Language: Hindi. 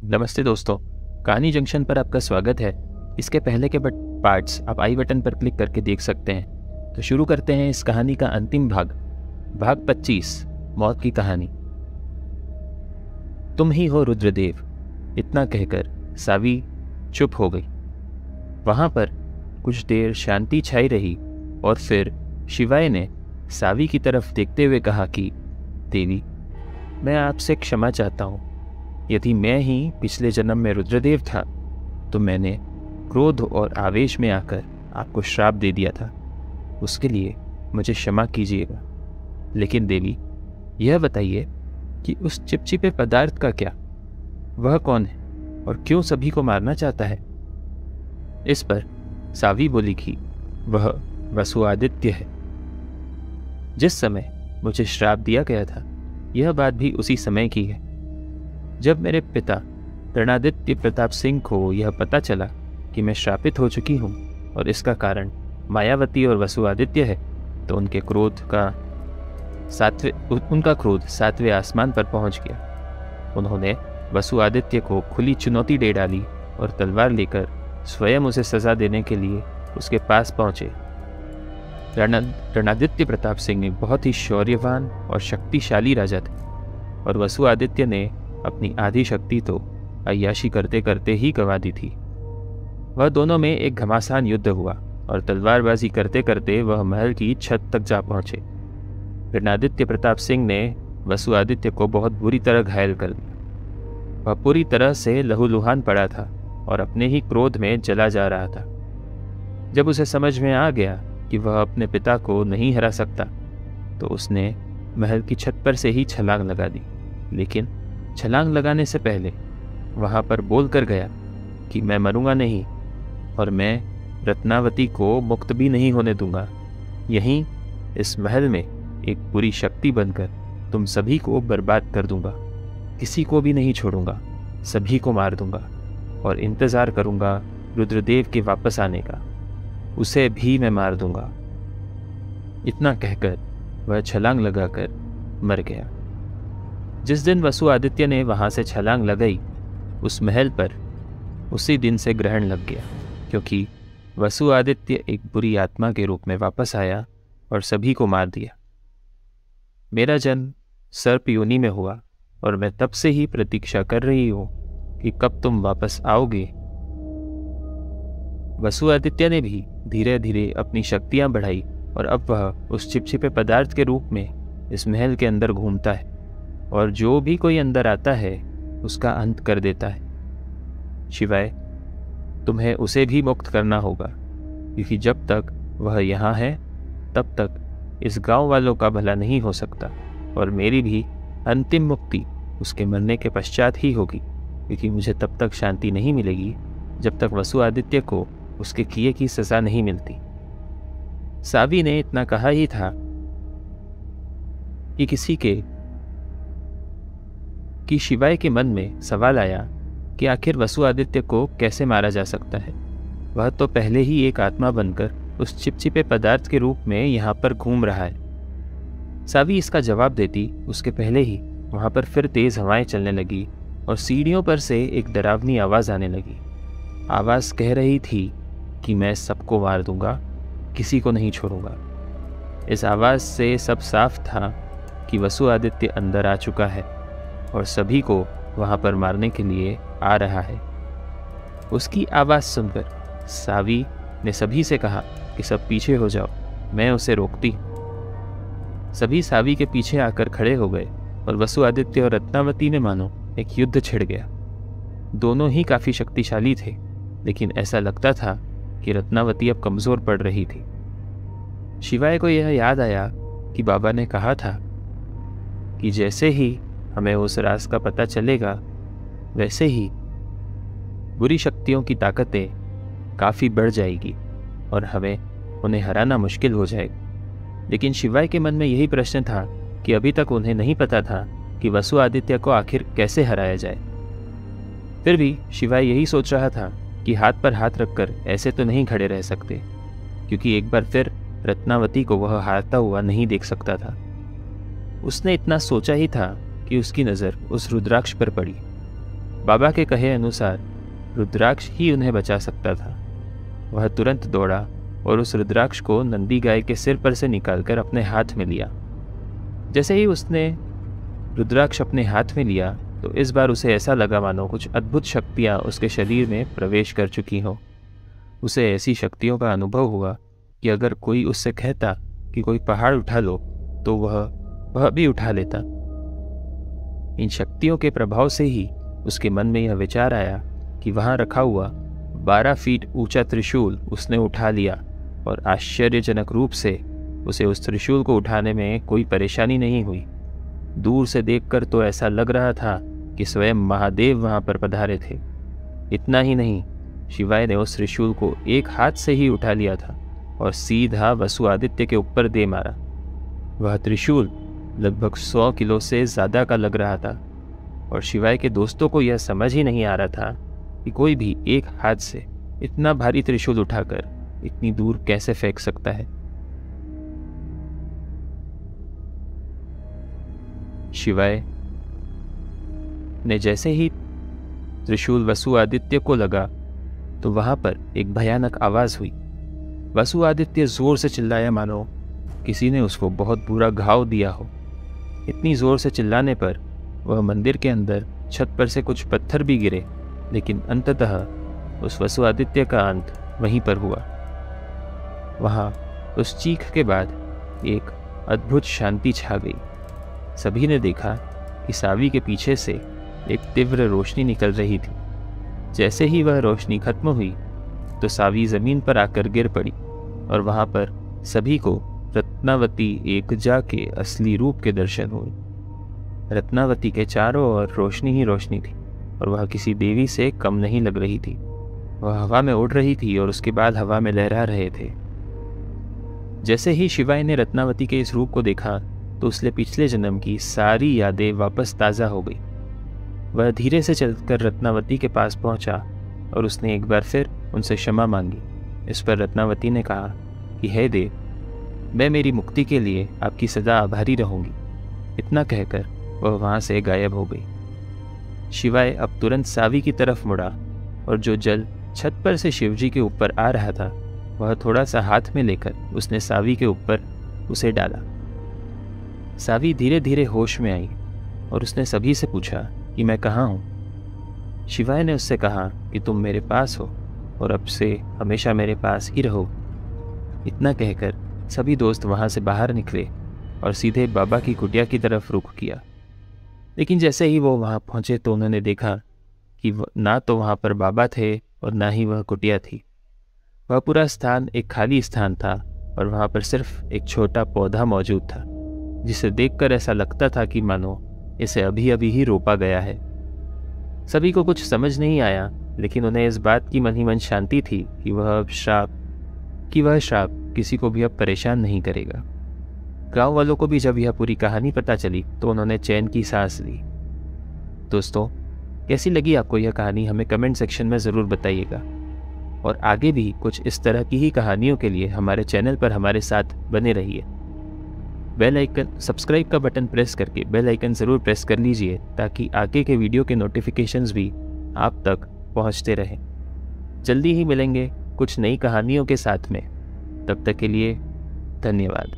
नमस्ते दोस्तों, कहानी जंक्शन पर आपका स्वागत है। इसके पहले के पार्ट्स आप आई बटन पर क्लिक करके देख सकते हैं। तो शुरू करते हैं इस कहानी का अंतिम भाग 25, मौत की कहानी। तुम ही हो रुद्रदेव, इतना कहकर सावी चुप हो गई। वहां पर कुछ देर शांति छाई रही और फिर शिवाय ने सावी की तरफ देखते हुए कहा कि देवी, मैं आपसे क्षमा चाहता हूँ। यदि मैं ही पिछले जन्म में रुद्रदेव था तो मैंने क्रोध और आवेश में आकर आपको श्राप दे दिया था। उसके लिए मुझे क्षमा कीजिएगा। लेकिन देवी, यह बताइए कि उस चिपचिपे पदार्थ का क्या? वह कौन है और क्यों सभी को मारना चाहता है? इस पर सावी बोली कि वह वसुआदित्य है। जिस समय मुझे श्राप दिया गया था, यह बात भी उसी समय की है। जब मेरे पिता रणआदित्य प्रताप सिंह को यह पता चला कि मैं श्रापित हो चुकी हूँ और इसका कारण मायावती और वसुआदित्य है, तो उनका क्रोध सातवें आसमान पर पहुँच गया। उन्होंने वसुआदित्य को खुली चुनौती दे डाली और तलवार लेकर स्वयं उसे सजा देने के लिए उसके पास पहुँचे। रणआदित्य प्रताप सिंह एक बहुत ही शौर्यवान और शक्तिशाली राजा थे और वसुआदित्य ने अपनी आधी शक्ति तो अय्याशी करते करते ही गंवा दी थी। वह दोनों में एक घमासान युद्ध हुआ और तलवारबाजी करते करते वह महल की छत तक जा पहुंचे। रणआदित्य प्रताप सिंह ने वसुआदित्य को बहुत बुरी तरह घायल कर दिया। वह पूरी तरह से लहूलुहान पड़ा था और अपने ही क्रोध में जला जा रहा था। जब उसे समझ में आ गया कि वह अपने पिता को नहीं हरा सकता, तो उसने महल की छत पर से ही छलांग लगा दी। लेकिन छलांग लगाने से पहले वहां पर बोल कर गया कि मैं मरूंगा नहीं और मैं रत्नावती को मुक्त भी नहीं होने दूंगा। यहीं इस महल में एक बुरी शक्ति बनकर तुम सभी को बर्बाद कर दूंगा। किसी को भी नहीं छोड़ूंगा, सभी को मार दूंगा और इंतजार करूंगा रुद्रदेव के वापस आने का। उसे भी मैं मार दूंगा। इतना कहकर वह छलांग लगाकर मर गया। जिस दिन वसुआदित्य ने वहां से छलांग लगाई, उस महल पर उसी दिन से ग्रहण लग गया, क्योंकि वसुआदित्य एक बुरी आत्मा के रूप में वापस आया और सभी को मार दिया। मेरा जन्म सर्प योनि में हुआ और मैं तब से ही प्रतीक्षा कर रही हूं कि कब तुम वापस आओगे। वसुआदित्य ने भी धीरे धीरे अपनी शक्तियां बढ़ाई और अब वह उस चिपचिपे पदार्थ के रूप में इस महल के अंदर घूमता है और जो भी कोई अंदर आता है उसका अंत कर देता है। शिवाय, तुम्हें उसे भी मुक्त करना होगा, क्योंकि जब तक वह यहाँ है तब तक इस गांव वालों का भला नहीं हो सकता और मेरी भी अंतिम मुक्ति उसके मरने के पश्चात ही होगी, क्योंकि मुझे तब तक शांति नहीं मिलेगी जब तक वसुआदित्य को उसके किए की सजा नहीं मिलती। सावी ने इतना कहा ही था कि शिवाय के मन में सवाल आया कि आखिर वसुआदित्य को कैसे मारा जा सकता है। वह तो पहले ही एक आत्मा बनकर उस चिपचिपे पदार्थ के रूप में यहाँ पर घूम रहा है। सावी इसका जवाब देती उसके पहले ही वहाँ पर फिर तेज हवाएं चलने लगी और सीढ़ियों पर से एक डरावनी आवाज़ आने लगी। आवाज़ कह रही थी कि मैं सबको मार दूंगा, किसी को नहीं छोड़ूंगा। इस आवाज़ से सब साफ था कि वसुआदित्य अंदर आ चुका है और सभी को वहां पर मारने के लिए आ रहा है। उसकी आवाज़ सुनकर सावी ने सभी से कहा कि सब पीछे हो जाओ, मैं उसे रोकती। सभी सावी के पीछे आकर खड़े हो गए और वसुआदित्य और रत्नावती में मानो एक युद्ध छिड़ गया। दोनों ही काफ़ी शक्तिशाली थे, लेकिन ऐसा लगता था कि रत्नावती अब कमज़ोर पड़ रही थी। शिवाय को यह याद आया कि बाबा ने कहा था कि जैसे ही हमें उस राज का पता चलेगा, वैसे ही बुरी शक्तियों की ताकतें काफ़ी बढ़ जाएगी और हमें उन्हें हराना मुश्किल हो जाएगा। लेकिन शिवाय के मन में यही प्रश्न था कि अभी तक उन्हें नहीं पता था कि वसुआदित्य को आखिर कैसे हराया जाए। फिर भी शिवाय यही सोच रहा था कि हाथ पर हाथ रखकर ऐसे तो नहीं खड़े रह सकते, क्योंकि एक बार फिर रत्नावती को वह हारता हुआ नहीं देख सकता था। उसने इतना सोचा ही था कि उसकी नज़र उस रुद्राक्ष पर पड़ी। बाबा के कहे अनुसार रुद्राक्ष ही उन्हें बचा सकता था। वह तुरंत दौड़ा और उस रुद्राक्ष को नंदी गाय के सिर पर से निकालकर अपने हाथ में लिया। जैसे ही उसने रुद्राक्ष अपने हाथ में लिया तो इस बार उसे ऐसा लगा मानो कुछ अद्भुत शक्तियाँ उसके शरीर में प्रवेश कर चुकी हों। उसे ऐसी शक्तियों का अनुभव हुआ कि अगर कोई उससे कहता कि कोई पहाड़ उठा लो तो वह भी उठा लेता। इन शक्तियों के प्रभाव से ही उसके मन में यह विचार आया कि वहाँ रखा हुआ 12 फीट ऊंचा त्रिशूल उसने उठा लिया और आश्चर्यजनक रूप से उसे उस त्रिशूल को उठाने में कोई परेशानी नहीं हुई। दूर से देखकर तो ऐसा लग रहा था कि स्वयं महादेव वहाँ पर पधारे थे। इतना ही नहीं, शिवाय ने उस त्रिशूल को एक हाथ से ही उठा लिया था और सीधा वसु आदित्य के ऊपर दे मारा। वह त्रिशूल लगभग 100 किलो से ज़्यादा का लग रहा था और शिवाय के दोस्तों को यह समझ ही नहीं आ रहा था कि कोई भी एक हाथ से इतना भारी त्रिशूल उठाकर इतनी दूर कैसे फेंक सकता है। शिवाय ने जैसे ही त्रिशूल वसु आदित्य को लगा तो वहां पर एक भयानक आवाज हुई। वसु आदित्य जोर से चिल्लाया मानो किसी ने उसको बहुत बुरा घाव दिया हो। इतनी जोर से चिल्लाने पर वह मंदिर के अंदर छत पर से कुछ पत्थर भी गिरे, लेकिन अंततः उस वसु आदित्य का अंत वहीं पर हुआ। वहां उस चीख के बाद एक अद्भुत शांति छा गई। सभी ने देखा कि सावी के पीछे से एक तीव्र रोशनी निकल रही थी। जैसे ही वह रोशनी खत्म हुई तो सावी जमीन पर आकर गिर पड़ी और वहां पर सभी को रत्नावती एकजा के असली रूप के दर्शन हुए। रत्नावती के चारों ओर रोशनी ही रोशनी थी और वह किसी देवी से कम नहीं लग रही थी। वह हवा में उड़ रही थी और उसके बाद हवा में लहरा रहे थे। जैसे ही शिवाय ने रत्नावती के इस रूप को देखा तो उसने पिछले जन्म की सारी यादें वापस ताज़ा हो गई। वह धीरे से चलकर रत्नावती के पास पहुंचा और उसने एक बार फिर उनसे क्षमा मांगी। इस पर रत्नावती ने कहा कि हे देव, मैं मेरी मुक्ति के लिए आपकी सदा आभारी रहूंगी। इतना कहकर वह वहां से गायब हो गई। शिवाय अब तुरंत सावी की तरफ मुड़ा और जो जल छत पर से शिवजी के ऊपर आ रहा था वह थोड़ा सा हाथ में लेकर उसने सावी के ऊपर उसे डाला। सावी धीरे धीरे होश में आई और उसने सभी से पूछा कि मैं कहाँ हूँ। शिवाय ने उससे कहा कि तुम मेरे पास हो और अब से हमेशा मेरे पास ही रहो। इतना कहकर सभी दोस्त वहाँ से बाहर निकले और सीधे बाबा की कुटिया की तरफ रुख किया। लेकिन जैसे ही वो वहाँ पहुँचे तो उन्होंने देखा कि ना तो वहाँ पर बाबा थे और ना ही वह कुटिया थी। वह पूरा स्थान एक खाली स्थान था और वहाँ पर सिर्फ एक छोटा पौधा मौजूद था, जिसे देखकर ऐसा लगता था कि मानो इसे अभी अभी ही रोपा गया है। सभी को कुछ समझ नहीं आया, लेकिन उन्हें इस बात की मन ही मन शांति थी कि वह श्राप किसी को भी अब परेशान नहीं करेगा। गांव वालों को भी जब यह पूरी कहानी पता चली तो उन्होंने चैन की सांस ली। दोस्तों, कैसी लगी आपको यह कहानी हमें कमेंट सेक्शन में ज़रूर बताइएगा और आगे भी कुछ इस तरह की ही कहानियों के लिए हमारे चैनल पर हमारे साथ बने रहिए। बेल आइकन सब्सक्राइब का बटन प्रेस करके बेल आइकन ज़रूर प्रेस कर लीजिए ताकि आगे के वीडियो के नोटिफिकेशंस भी आप तक पहुंचते रहें। जल्दी ही मिलेंगे कुछ नई कहानियों के साथ में। तब तक के लिए धन्यवाद।